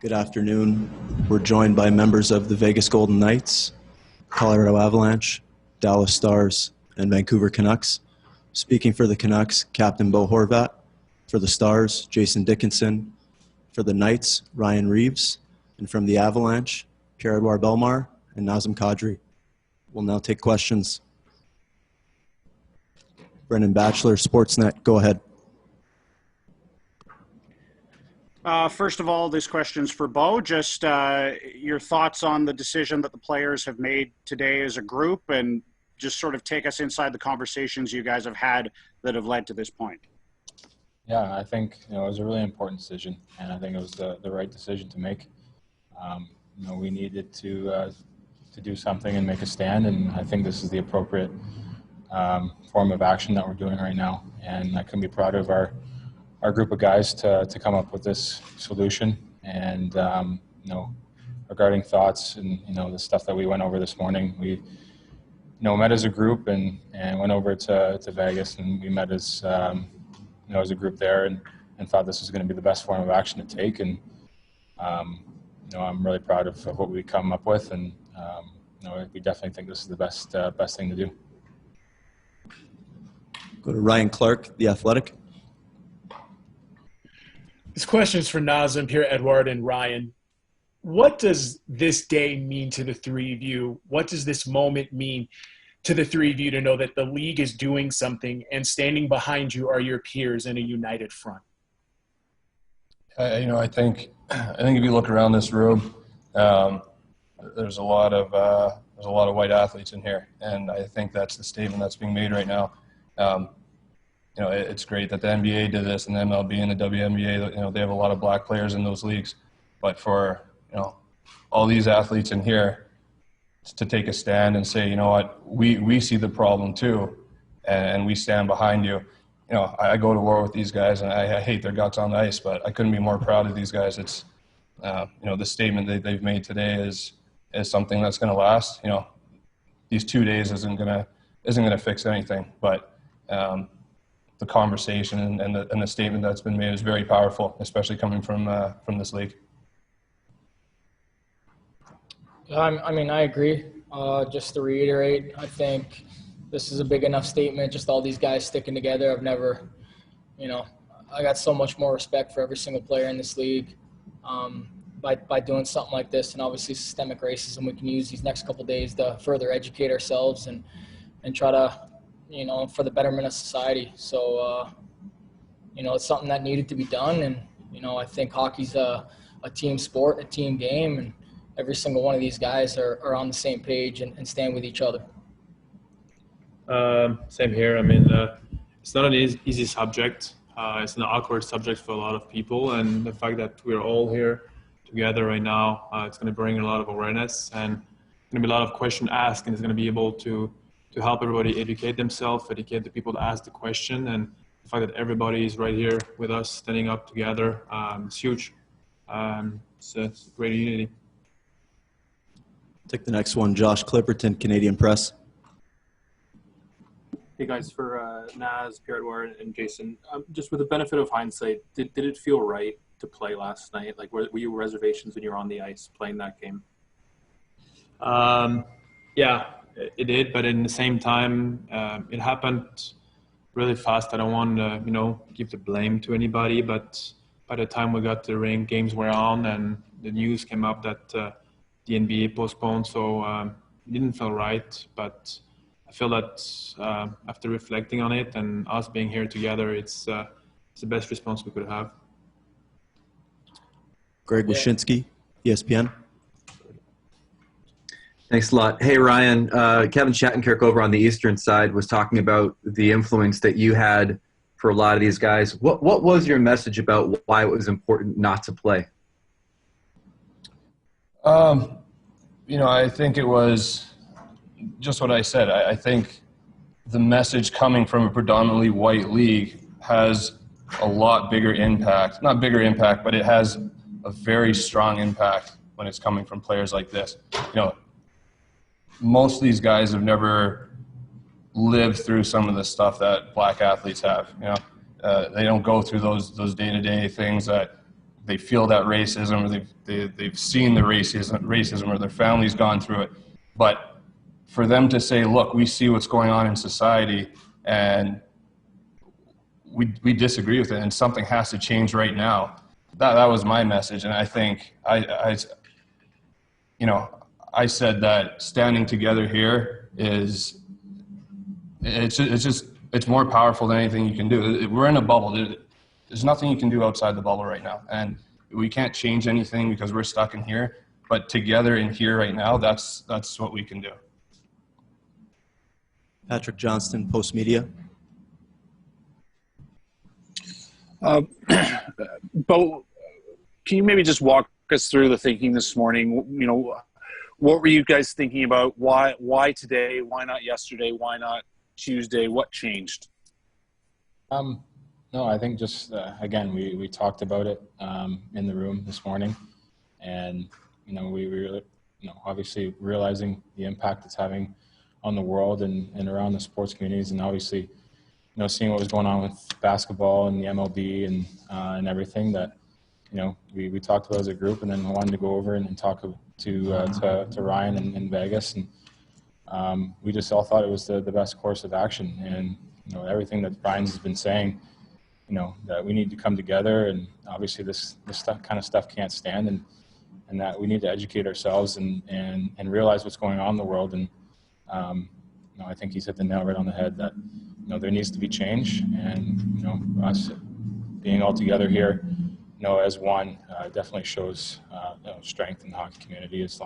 Good afternoon. We're joined by members of the Vegas Golden Knights, Colorado Avalanche, Dallas Stars, and Vancouver Canucks. Speaking for the Canucks, Captain Bo Horvat. For the Stars, Jason Dickinson. For the Knights, Ryan Reeves. And from the Avalanche, Pierre-Edouard Bellemare and Nazem Kadri. We'll now take questions. Brendan Batchelor, Sportsnet, go ahead. First of all, this question's for Bo. Just your thoughts on the decision that the players have made today as a group, and just sort of take us inside the conversations you guys have had that have led to this point. Yeah, I think it was a really important decision, and I think it was the right decision to make. We needed to do something and make a stand, and I think this is the appropriate form of action that we're doing right now. And I can be proud of our group of guys to come up with this solution. And regarding thoughts and the stuff that we went over this morning, we met as a group and went over to Vegas, and we met as as a group there and thought this was going to be the best form of action to take. And I'm really proud of what we come up with, and we definitely think this is the best thing to do. Go to Ryan Clark, The Athletic. This question is for Nazem, Pierre-Edouard, and Ryan. What does this day mean to the three of you? What does this moment mean to the three of you to know that the league is doing something and standing behind you are your peers in a united front? I think if you look around this room, there's a lot of white athletes in here, and I think that's the statement that's being made right now. It's great that the NBA did this and the MLB and the WNBA. They have a lot of black players in those leagues, but for all these athletes in here to take a stand and say, you know what, we see the problem too, and we stand behind you. I go to war with these guys, and I hate their guts on the ice, but I couldn't be more proud of these guys. It's the statement that they've made today is something that's going to last. These 2 days isn't going to fix anything, but the conversation and the statement that's been made is very powerful, especially coming from this league. I agree. Just to reiterate, I think this is a big enough statement. Just all these guys sticking together. I've never, I got so much more respect for every single player in this league by doing something like this. And obviously systemic racism, we can use these next couple of days to further educate ourselves and try to, for the betterment of society. So, it's something that needed to be done. And, I think hockey's a team sport, a team game, and every single one of these guys are on the same page and stand with each other. Same here. It's not an easy subject. It's an awkward subject for a lot of people, and the fact that we're all here together right now, it's going to bring a lot of awareness, and going to be a lot of questions asked, and it's going to be able to help everybody educate themselves, educate the people to ask the question, and the fact that everybody is right here with us, standing up together, it's huge. It's a great unity. Take the next one, Josh Clipperton, Canadian Press. Hey guys, for Naz, Pierre-Edouard, and Jason, just with the benefit of hindsight, did it feel right to play last night? Like, were you reservations when you were on the ice playing that game? Yeah, it did, but in the same time, it happened really fast. I don't want to, give the blame to anybody, but by the time we got to the rink, games were on, and the news came up that the NBA postponed, so it didn't feel right, but I feel that after reflecting on it and us being here together, it's the best response we could have. Greg Wyshynski, ESPN. Thanks a lot. Hey, Ryan, Kevin Shattenkirk over on the Eastern side was talking about the influence that you had for a lot of these guys. What was your message about why it was important not to play? I think it was just what I said. I think the message coming from a predominantly white league has a lot bigger impact. Not bigger impact, but it has a very strong impact when it's coming from players like this. Most of these guys have never lived through some of the stuff that black athletes have. They don't go through those day-to-day things that they feel that racism, or they've seen the racism, or their family's gone through it. But for them to say, look, we see what's going on in society, and we disagree with it, and something has to change right now. That was my message, and I think I said that standing together here is it's more powerful than anything you can do. We're in a bubble. There's nothing you can do outside the bubble right now, and we can't change anything because we're stuck in here. But together in here right now, that's what we can do. Patrick Johnston, Post Media. Bo, can you maybe just walk us through the thinking this morning? You know, what were you guys thinking about? Why today? Why not yesterday? Why not Tuesday? What changed? No, I think just again we talked about it in the room this morning, and we really obviously realizing the impact it's having on the world and around the sports communities, and obviously seeing what was going on with basketball and the MLB and everything that we talked about as a group, and then I wanted to go over and talk to Ryan in Vegas, and we just all thought it was the best course of action, and everything that Ryan's been saying, that we need to come together, and obviously this kind of stuff can't stand, and that we need to educate ourselves and realize what's going on in the world, and I think he's hit the nail right on the head that there needs to be change, and us being all together here as one definitely shows strength in the hockey community as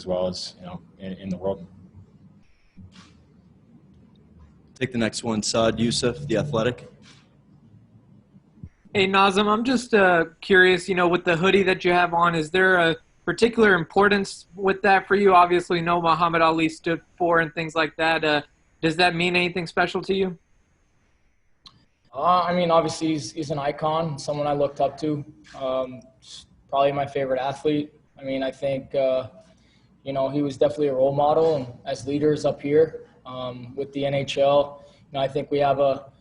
well as in the world. Take the next one, Saad Youssef, The Athletic. Hey, Nazem, I'm just curious, with the hoodie that you have on, is there a particular importance with that for you? Obviously, Muhammad Ali stood for and things like that. Does that mean anything special to you? I mean, obviously, he's an icon, someone I looked up to. Probably my favorite athlete. I mean, I think, he was definitely a role model. And as leaders up here with the NHL, I think we have a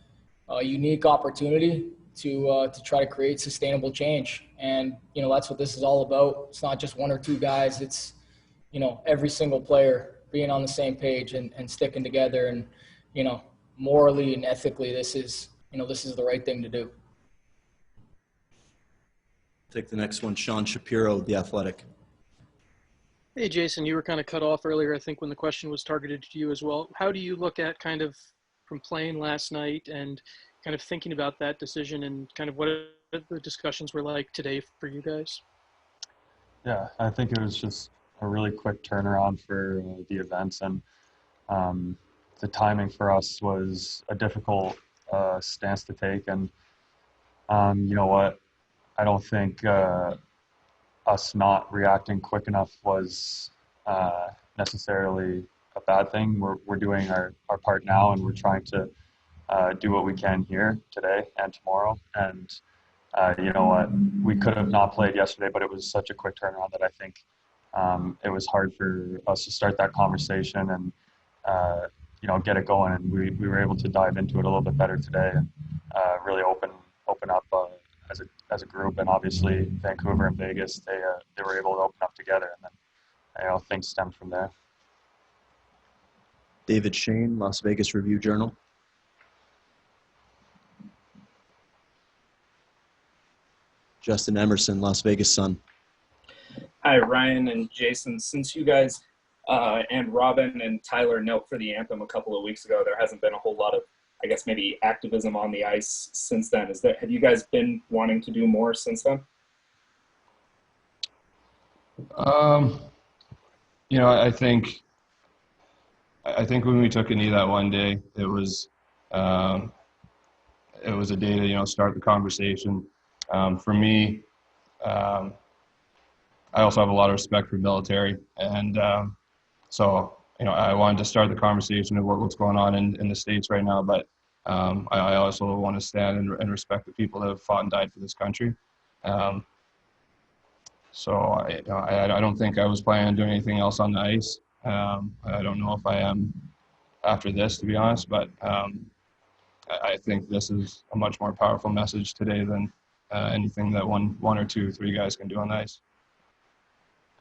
unique opportunity to try to create sustainable change. And, that's what this is all about. It's not just one or two guys. It's, every single player being on the same page and sticking together. And, morally and ethically, this is the right thing to do. Take the next one, Sean Shapiro, The Athletic. Hey, Jason, you were kind of cut off earlier, I think, when the question was targeted to you as well. How do you look at kind of from playing last night and kind of thinking about that decision and kind of what the discussions were like today for you guys? Yeah, I think it was just a really quick turnaround for the events, and the timing for us was a difficult stance to take, and you know what, I don't think us not reacting quick enough was necessarily a bad thing. We're doing our part now, and we're trying to do what we can here today and tomorrow. And you know what, we could have not played yesterday, but it was such a quick turnaround that I think it was hard for us to start that conversation and get it going. And we were able to dive into it a little bit better today and really open up as a group. And obviously Vancouver and Vegas, they were able to open up together, and then things stemmed from there. David Shane, Las Vegas Review-Journal. Justin Emerson, Las Vegas Sun. Hi, Ryan and Jason. Since you guys and Robin and Tyler knelt for the anthem a couple of weeks ago, there hasn't been a whole lot of, I guess, maybe activism on the ice since then. Have you guys been wanting to do more since then? I think when we took a knee that one day, it was a day to start the conversation. For me, I also have a lot of respect for military, and so I wanted to start the conversation of what's going on in the States right now, but I also want to stand and respect the people that have fought and died for this country. So I don't think I was planning on doing anything else on the ice. I don't know if I am after this, to be honest, but I think this is a much more powerful message today than anything that one or two, three guys can do on the ice.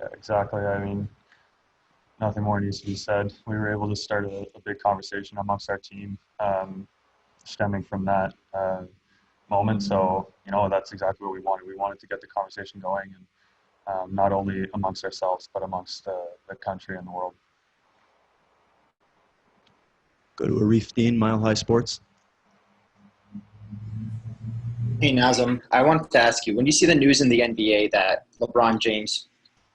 Yeah, exactly. I mean, nothing more needs to be said. We were able to start a big conversation amongst our team, stemming from that moment. So, that's exactly what we wanted. We wanted to get the conversation going, and not only amongst ourselves, but amongst the country and the world. Go to Arif Dean, Mile High Sports. Hey, Nazem, I wanted to ask you, when you see the news in the NBA that LeBron James,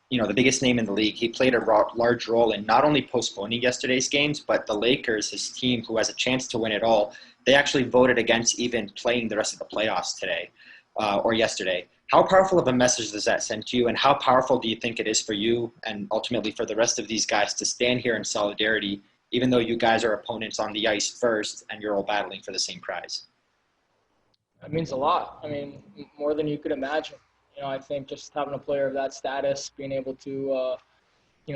the biggest name in the league, he played a large role in not only postponing yesterday's games, but the Lakers, his team, who has a chance to win it all, they actually voted against even playing the rest of the playoffs today or yesterday. How powerful of a message does that send to you, and how powerful do you think it is for you and ultimately for the rest of these guys to stand here in solidarity, even though you guys are opponents on the ice first and you're all battling for the same prize? It means a lot. I mean, more than you could imagine. I think just having a player of that status, being able to,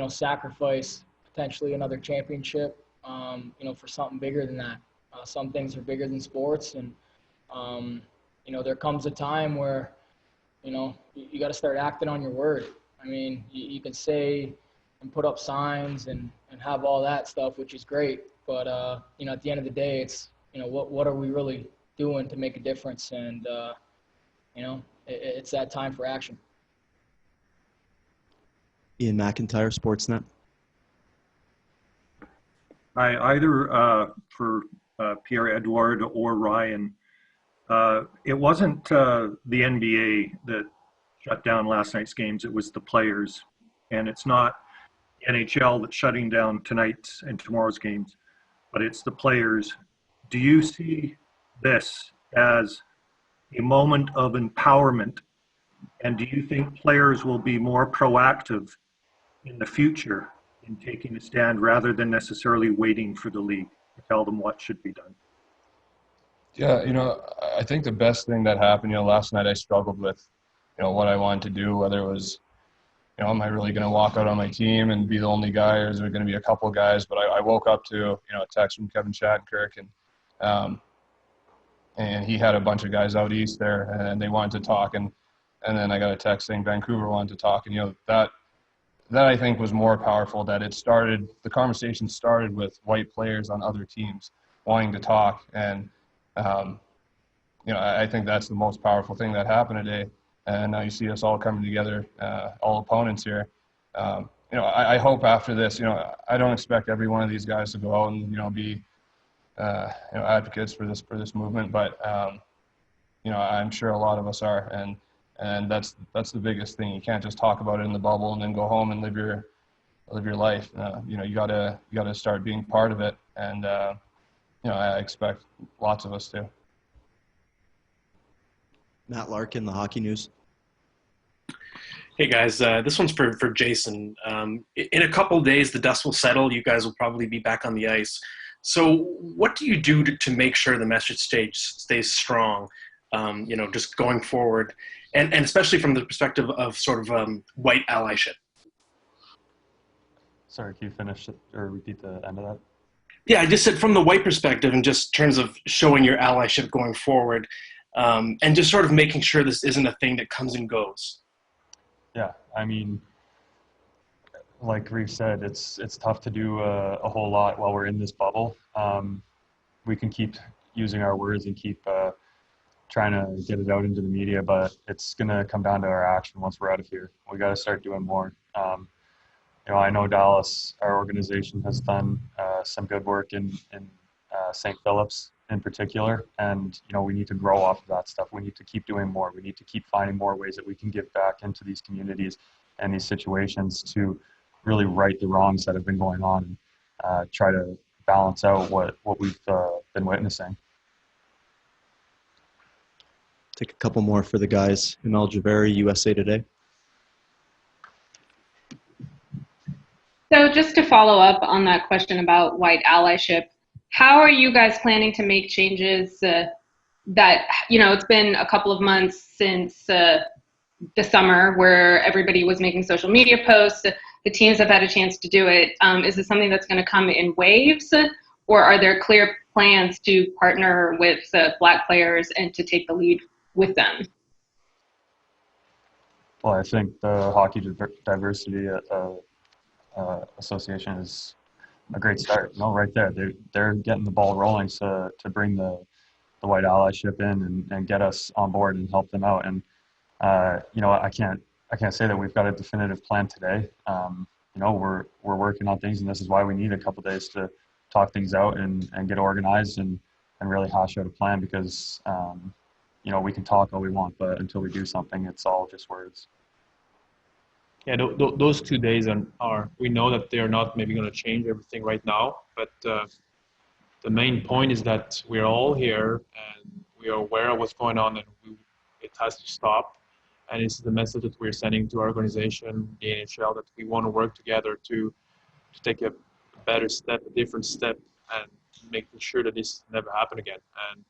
sacrifice potentially another championship, for something bigger than that. Some things are bigger than sports, and, there comes a time where, you got to start acting on your word. I mean, you can say and put up signs and have all that stuff, which is great. But, at the end of the day, it's, what are we really doing to make a difference? And, it's that time for action. Ian McIntyre, Sportsnet. Hi, either for Pierre-Edouard or Ryan. It wasn't the NBA that shut down last night's games, it was the players. And it's not NHL that's shutting down tonight's and tomorrow's games, but it's the players. Do you see this as a moment of empowerment? And do you think players will be more proactive in the future in taking a stand rather than necessarily waiting for the league to tell them what should be done? Yeah, I think the best thing that happened, last night I struggled with, what I wanted to do, whether it was, am I really going to walk out on my team and be the only guy, or is there going to be a couple guys? But I woke up to, a text from Kevin Shattenkirk, and he had a bunch of guys out east there, and they wanted to talk, and then I got a text saying Vancouver wanted to talk, and that I think was more powerful. That the conversation started with white players on other teams wanting to talk, and I think that's the most powerful thing that happened today. And now you see us all coming together, all opponents here. I hope after this, I don't expect every one of these guys to go out and be advocates for this movement, but I'm sure a lot of us are, and that's the biggest thing. You can't just talk about it in the bubble and then go home and live your life. You gotta start being part of it, and I expect lots of us to. Matt Larkin, the Hockey News. Hey guys, this one's for Jason. In a couple of days, the dust will settle. You guys will probably be back on the ice. So what do you do to make sure the message stays strong, just going forward, and especially from the perspective of sort of white allyship? Sorry, can you finish it or repeat the end of that? Yeah, I just said from the white perspective, in just terms of showing your allyship going forward, and just sort of making sure this isn't a thing that comes and goes. Yeah, I mean, like Reeve said, it's tough to do a whole lot while we're in this bubble. We can keep using our words and keep trying to get it out into the media, but it's going to come down to our action once we're out of here. We got to start doing more. I know Dallas, our organization, has done some good work in St. Philip's in particular, and we need to grow off of that stuff. We need to keep doing more. We need to keep finding more ways that we can give back into these communities and these situations to really right the wrongs that have been going on and try to balance out what we've been witnessing. Take a couple more for the guys. Himel Javeri, USA Today. So just to follow up on that question about white allyship, how are you guys planning to make changes that, it's been a couple of months since the summer where everybody was making social media posts, the teams have had a chance to do it. Is this something that's going to come in waves, or are there clear plans to partner with Black players and to take the lead with them? wonderful. I think the Hockey Diversity Association is a great start. Right there, they're getting the ball rolling to bring the white allyship in and get us on board and help them out. And I can't say that we've got a definitive plan today. We're working on things, and this is why we need a couple days to talk things out and get organized and really hash out a plan, because we can talk all we want, but until we do something, it's all just words. Yeah, those 2 days are we know that they're not maybe going to change everything right now, but the main point is that we're all here and we are aware of what's going on, and it has to stop. And this is the message that we're sending to our organization, the NHL, that we want to work together to take a better step, a different step, and making sure that this never happen again. And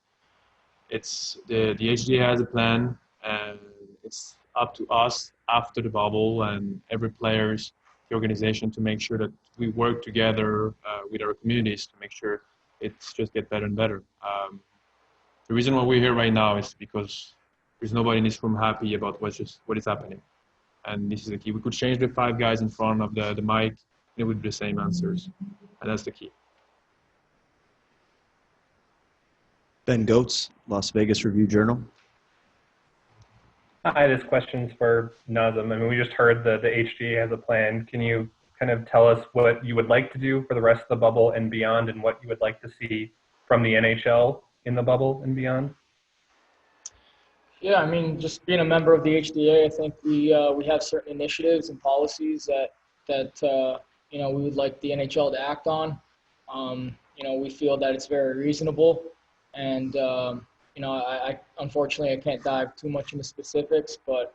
it's the HDA has a plan, and it's up to us after the bubble and every player's the organization to make sure that we work together with our communities to make sure it's just get better and better. The reason why we're here right now is because there's nobody in this room happy about what is happening, and this is the key. We could change the 5 guys in front of the mic, it would be the same answers, and that's the key. Ben Goetz, Las Vegas Review-Journal. Hi, this question's for Nazem. I mean, we just heard that the HGA has a plan. Can you kind of tell us what you would like to do for the rest of the bubble and beyond, and what you would like to see from the NHL in the bubble and beyond? Yeah, I mean, just being a member of the HDA, I think we have certain initiatives and policies that we would like the NHL to act on. We feel that it's very reasonable, and I unfortunately I can't dive too much into specifics, but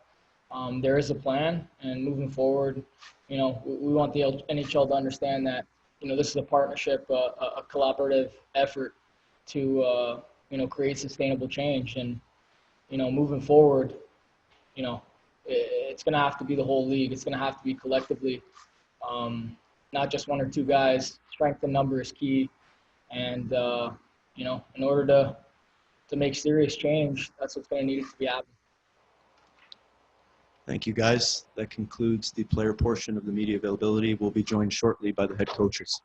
there is a plan, and moving forward, we want the NHL to understand that this is a partnership, a collaborative effort to create sustainable change. And moving forward, it's going to have to be the whole league. It's going to have to be collectively, not just 1 or 2 guys. Strength in number is key. And, in order to make serious change, that's what's going to need to be happening. Thank you, guys. That concludes the player portion of the media availability. We'll be joined shortly by the head coaches.